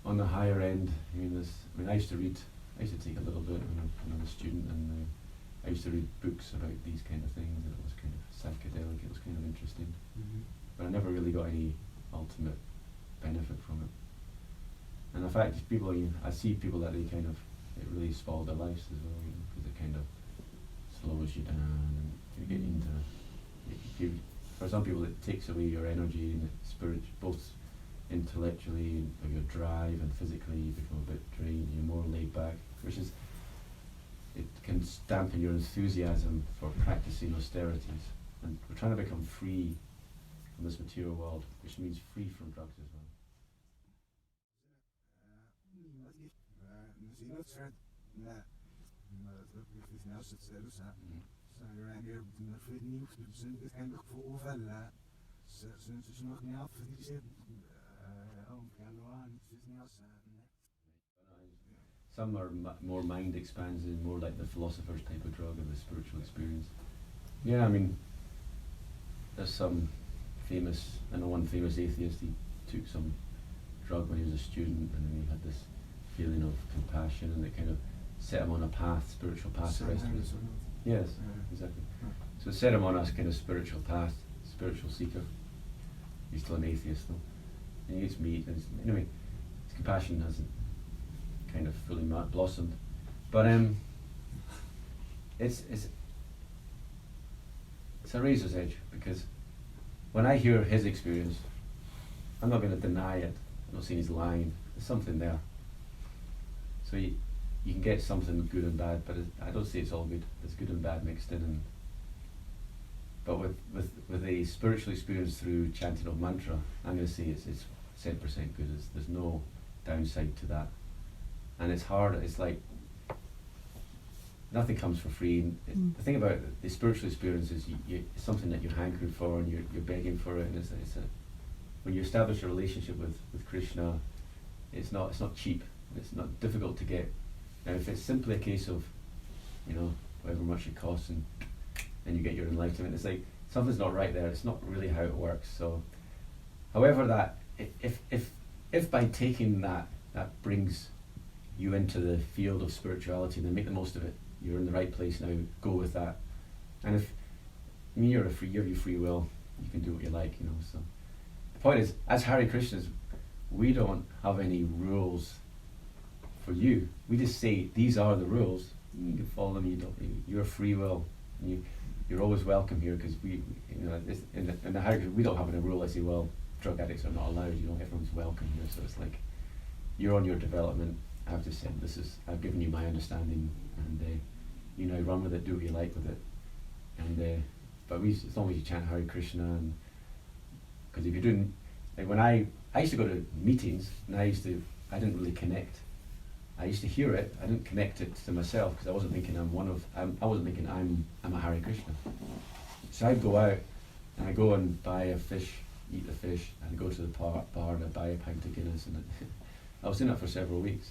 on the higher end, I used to take a little bit when I was a student, and I used to read books about these kind of things, and it was kind of psychedelic, it was kind of interesting. But I never really got any ultimate benefit from it. And in fact, I see people that it really spoiled their lives as well, because it kind of slows you down, and you get into, for some people it takes away your energy and both intellectually, or your drive, and physically you become a bit drained, you're more laid back, it can dampen your enthusiasm for practicing austerities. And we're trying to become free from this material world, which means free from drugs as well. Some are more mind expanding, more like the philosopher's type of drug, or the spiritual experience. Yeah, I mean, there's I know one famous atheist, he took some drug when he was a student, and then he had this feeling of compassion, and it kind of set him on a path, spiritual path for the rest of his life. Yes, exactly. So it set him on a kind of spiritual path, spiritual seeker. He's still an atheist though. And he eats meat, and anyway, his compassion hasn't kind of fully blossomed. But it's a razor's edge, because when I hear his experience, I'm not going to deny it. I'm not saying he's lying. There's something there. So you can get something good and bad, but I don't say it's all good. There's good and bad mixed in. But with a spiritual experience through chanting of mantra, I'm going to say it's 100% good. There's no downside to that. And it's hard. It's like nothing comes for free. The thing about the spiritual experience is it's something that you're hankering for, and you're begging for it. And when you establish a relationship with Krishna, it's not cheap. It's not difficult to get. Now, if it's simply a case of, however much it costs, and you get your enlightenment, it's like something's not right there. It's not really how it works. So, however, that if by taking that brings you into the field of spirituality, then make the most of it. You're in the right place now. Go with that. And if you have your free will, you can do what you like. So the point is, as Hare Krishnas, we don't have any rules for you. We just say these are the rules. You can follow them. You're free will. You're always welcome here, because in the Hare Krishna, we don't have any rule. I say, well, drug addicts are not allowed. Everyone's welcome here. So it's like you're on your development. I've just said I've given you my understanding, and run with it, do what you like with it, and but as long as you chant Hare Krishna, and because if you're doing, like when I used to go to meetings, and I didn't really connect. I used to hear it, I didn't connect it to myself, because I wasn't thinking I wasn't thinking I'm a Hare Krishna. So I'd go out, and I go and buy a fish, eat the fish, and go to the bar and I'd buy a pint of Guinness, and I was in it for several weeks.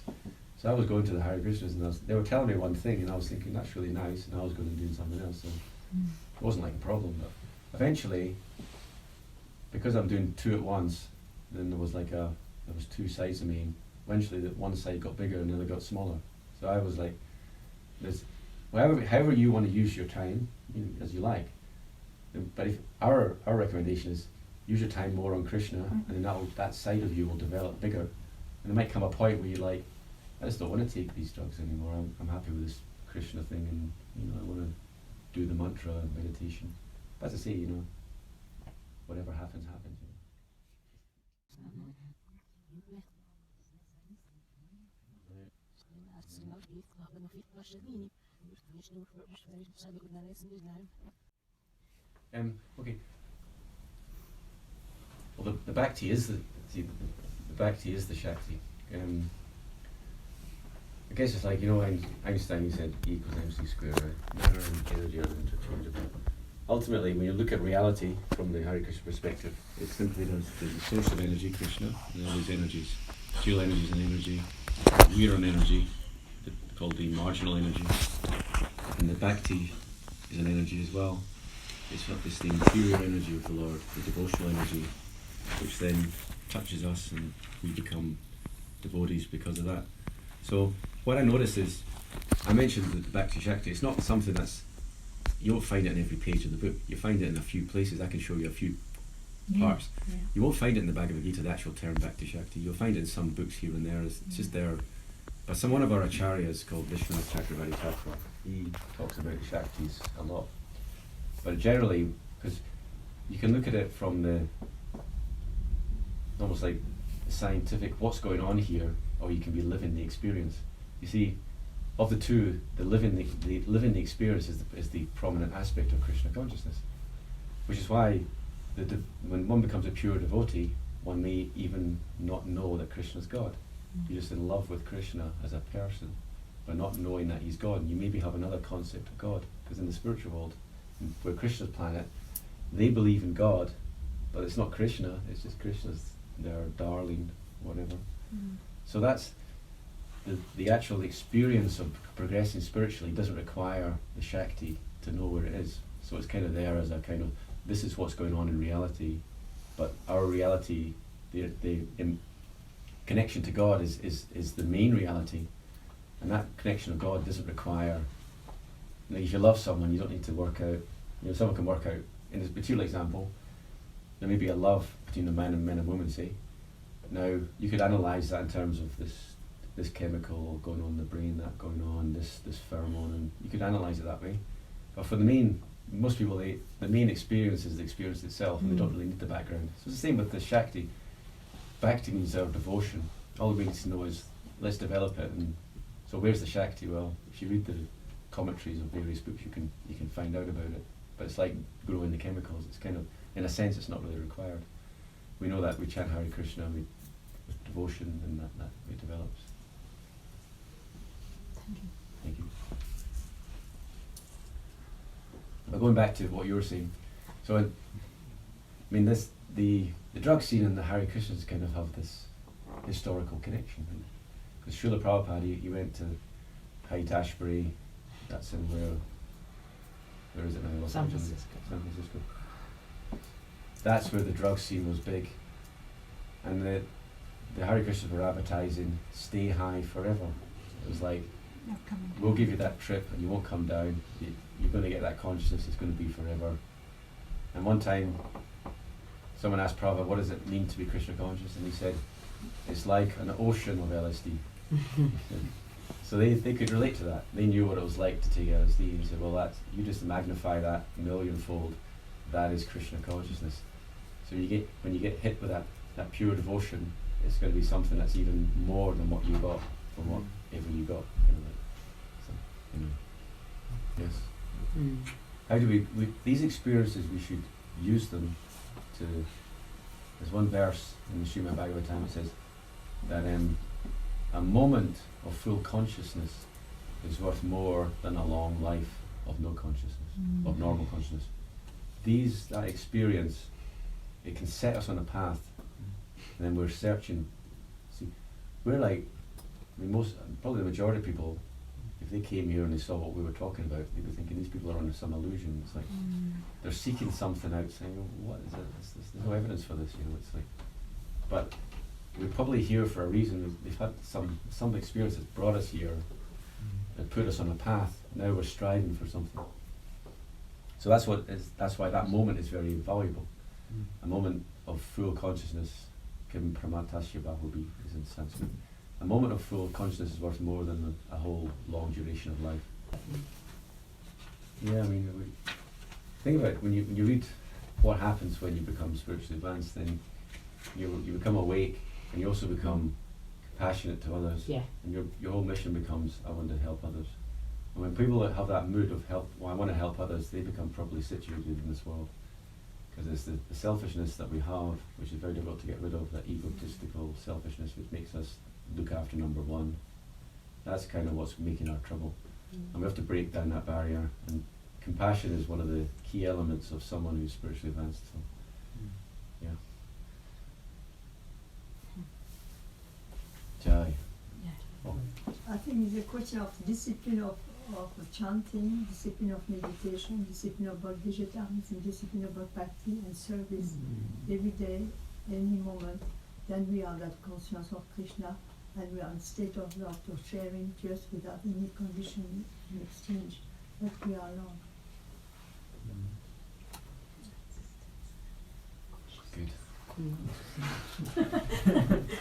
So I was going to the Hare Krishnas, and they were telling me one thing, and I was thinking that's really nice, and I was going to do something else. So it wasn't like a problem, but eventually, because I'm doing two at once, then there was two sides of me. Eventually, that one side got bigger and the other got smaller. So I was like, however you want to use your time, as you like. But if our recommendation is use your time more on Krishna, and then that side of you will develop bigger. And there might come a point where you're like, I just don't want to take these drugs anymore. I'm happy with this Krishna thing, and I want to do the mantra and meditation. But as I say, whatever happens, happens. Okay. Well, the Bhakti is the Bhakti is the Shakti. I guess it's like, Einstein, he said E equals mc squared, right? Matter and energy are interchangeable. Ultimately, when you look at reality from the Hare Krishna perspective, it's simply there's the source of energy, Krishna, and all these energies. Dual energy is an energy, we're an energy, called the marginal energy, and the Bhakti is an energy as well. It's the interior energy of the Lord, the devotional energy, which then touches us and we become devotees because of that. So what I notice is, I mentioned the Bhakti Shakti, it's not something you won't find it in every page of the book. You find it in a few places. I can show you a few parts. Yeah. You won't find it in the Bhagavad Gita, the actual term Bhakti Shakti. You'll find it in some books here and there. It's just there. But one of our acharyas called Vishwanath Chakravarti Thakur, he talks about the Shaktis a lot. But generally, because you can look at it from the almost like scientific, what's going on here, or you can be living the experience. You see, of the two, the living the experience is the prominent aspect of Krishna consciousness, which is why when one becomes a pure devotee, one may even not know that Krishna is God. You're just in love with Krishna as a person, but not knowing that he's God. And you maybe have another concept of God, because in the spiritual world, where Krishna's planet, they believe in God, but it's not Krishna, it's just Krishna's their darling, whatever. So that's the actual experience of progressing spiritually doesn't require the Shakti to know where it is. So it's kind of there as a kind of, this is what's going on in reality, but our reality, the connection to God is the main reality, and that connection of God doesn't require, if you love someone, you don't need to work out, someone can work out, in this particular example, there may be a love between a man and woman, say. Now, you could analyse that in terms of this chemical going on in the brain, that going on, this pheromone, and you could analyse it that way. But for most people, the main experience is the experience itself, and they don't really need the background. So it's the same with the Shakti. Bhakti means our devotion. All we need to know is, let's develop it. And so where's the Shakti? Well, if you read the commentaries of various books, you can find out about it. But it's like growing the chemicals. It's kind of, in a sense, it's not really required. We know that we chant Hare Krishna with devotion, and that it develops. Thank you. Thank you. But going back to what you were saying, so the drug scene and the Hare Krishnas kind of have this historical connection, right? Because Srila Prabhupada, he went to Haight-Ashbury, that's in where is it now? San Francisco. San Francisco. That's where the drug scene was big, and the Hare Krishnas were advertising, stay high forever. It was like, we'll give you that trip and you won't come down, you're going to get that consciousness, it's going to be forever. And one time someone asked Prabhupada, what does it mean to be Krishna conscious? And he said, it's like an ocean of LSD. So they could relate to that. They knew what it was like to take LSD, and he said, well, you just magnify that millionfold, that is Krishna consciousness. So when you get hit with that pure devotion, it's going to be something that's even more than what you got from whatever you got. So, yes. How do we these experiences, we should use them to, there's one verse in the Srimad Bhagavatam that says that a moment of full consciousness is worth more than a long life of no consciousness, of normal consciousness. That experience, it can set us on a path, and then we're searching. See, we're like, probably the majority of people, if they came here and they saw what we were talking about, they'd be thinking these people are under some illusion. It's like they're seeking something out, saying, oh, what is it? There's no evidence for this, It's like, but we're probably here for a reason. We've had some experience that's brought us here, that put us on a path. Now we're striving for something. So that's why that moment is very valuable. A moment of full consciousness, Kim Pramatasya Bahubi is in Sanskrit. A moment of full consciousness is worth more than a whole long duration of life. Yeah, think about it. When you read what happens when you become spiritually advanced, then you become awake, and you also become compassionate to others. Yeah. And your whole mission becomes, I want to help others. And when people that have that mood of help, well, I want to help others, they become properly situated in this world. Because it's the selfishness that we have, which is very difficult to get rid of, that egotistical selfishness which makes us look after number one. That's kind of what's making our trouble. And we have to break down that barrier. And compassion is one of the key elements of someone who's spiritually advanced. So, yeah. Jai. Oh. I think it's a question of discipline of chanting, discipline of meditation, discipline about vegetarianism, discipline about bhakti and service every day, any moment. Then we are that conscience of Krishna, and we are in state of love to sharing just without any condition in exchange. But we are love. Good.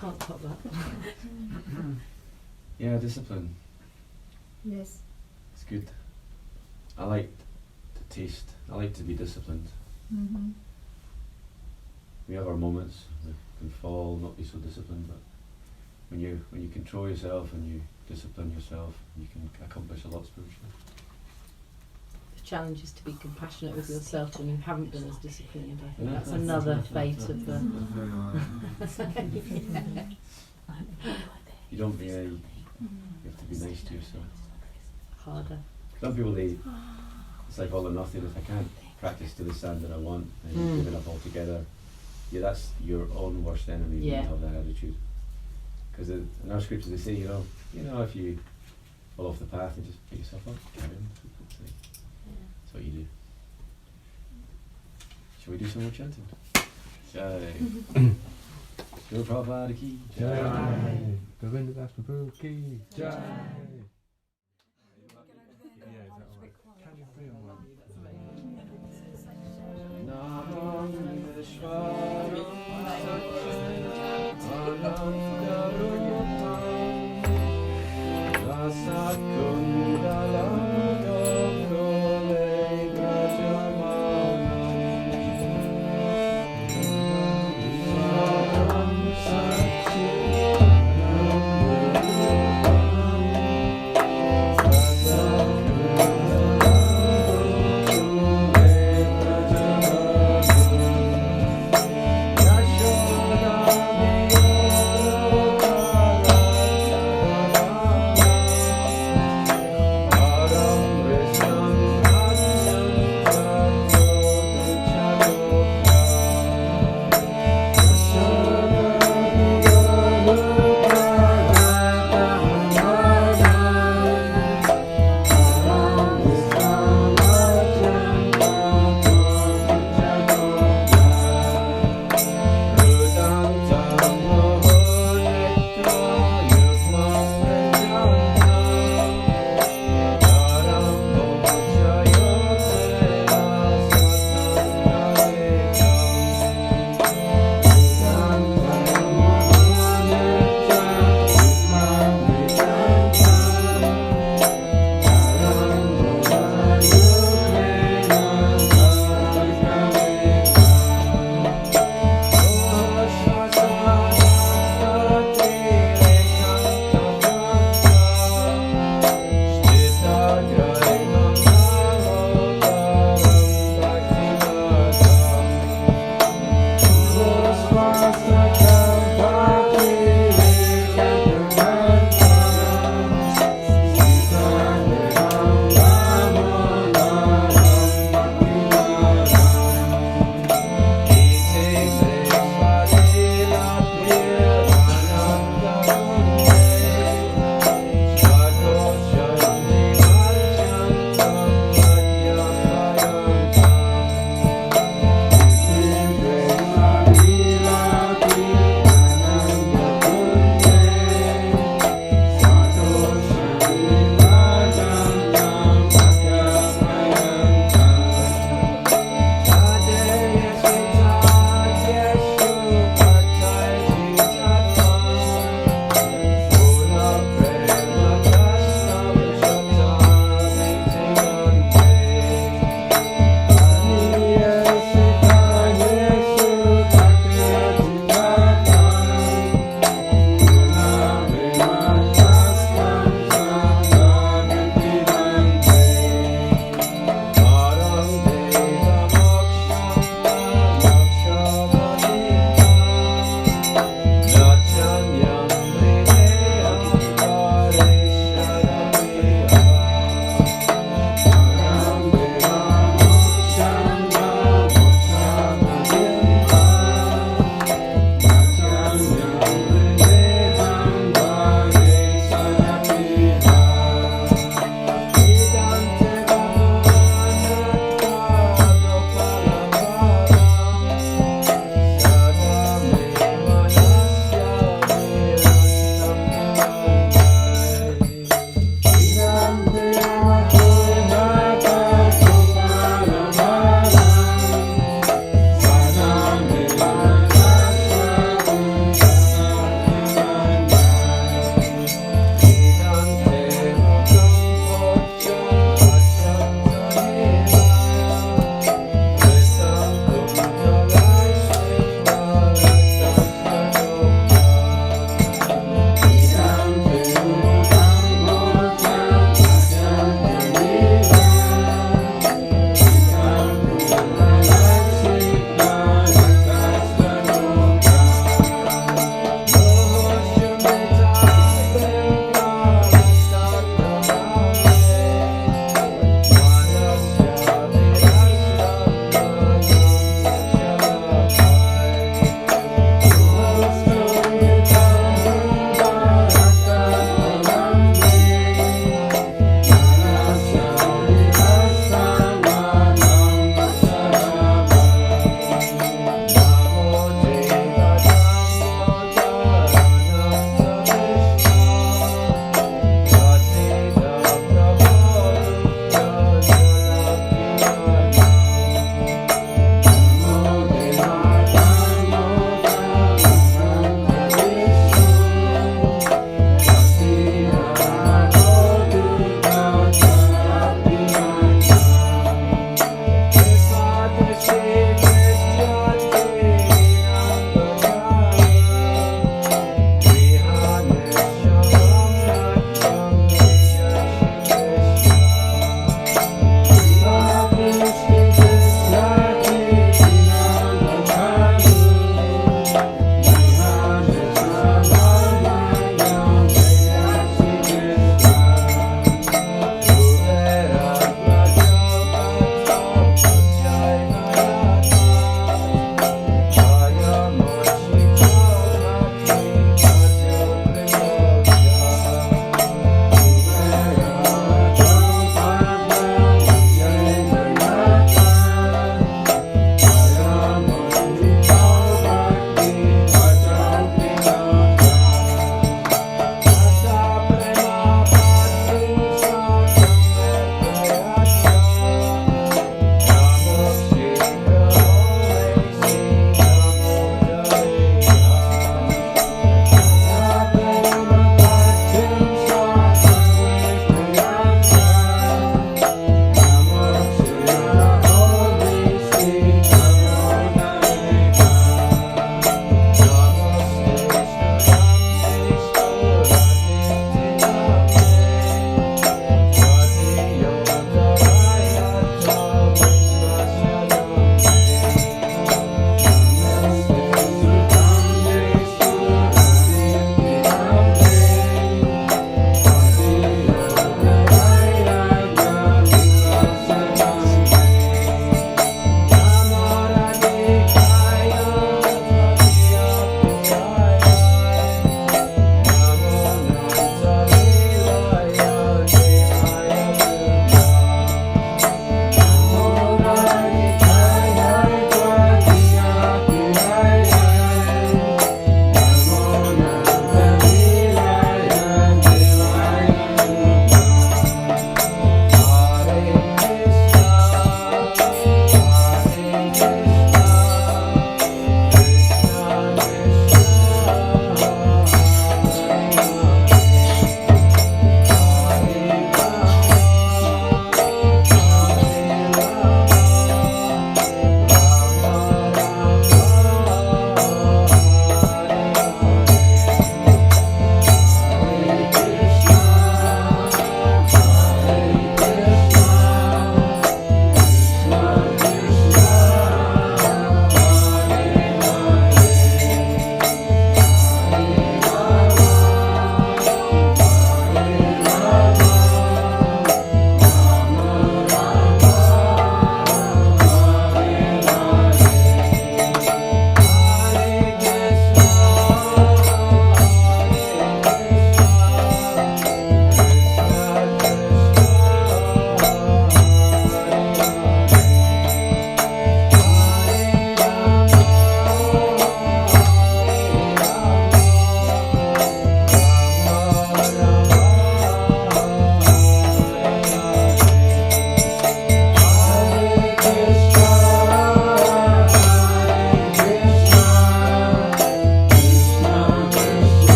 Can't top that. Yeah, discipline. Yes. It's good. I like to taste. I like to be disciplined. Mm-hmm. We have our moments. We can fall, not be so disciplined, but when you control yourself and you discipline yourself, you can accomplish a lot spiritually. The challenge is to be compassionate with yourself when you haven't been as disciplined. I think Yeah. that's another fate of the. You don't be. You have to be nice to yourself. Harder. Some people, it's like all or nothing. If I can't practice to the standard I want, and give it up altogether, yeah, that's your own worst enemy. When you have that attitude. Because in our scriptures they say, you know, if you fall off the path, you just pick yourself up, carry on. That's what you do. Shall we do some more chanting? Jai. Go Prabhupada ki Jai. Govinda Das Prabhu ki Jai. Yeah, is that right? Canterbury on one. Namam Vishwaram Anantarupam Rasakundalam Gokule Brajamanam Saram Satchidanandrupam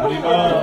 Haribol.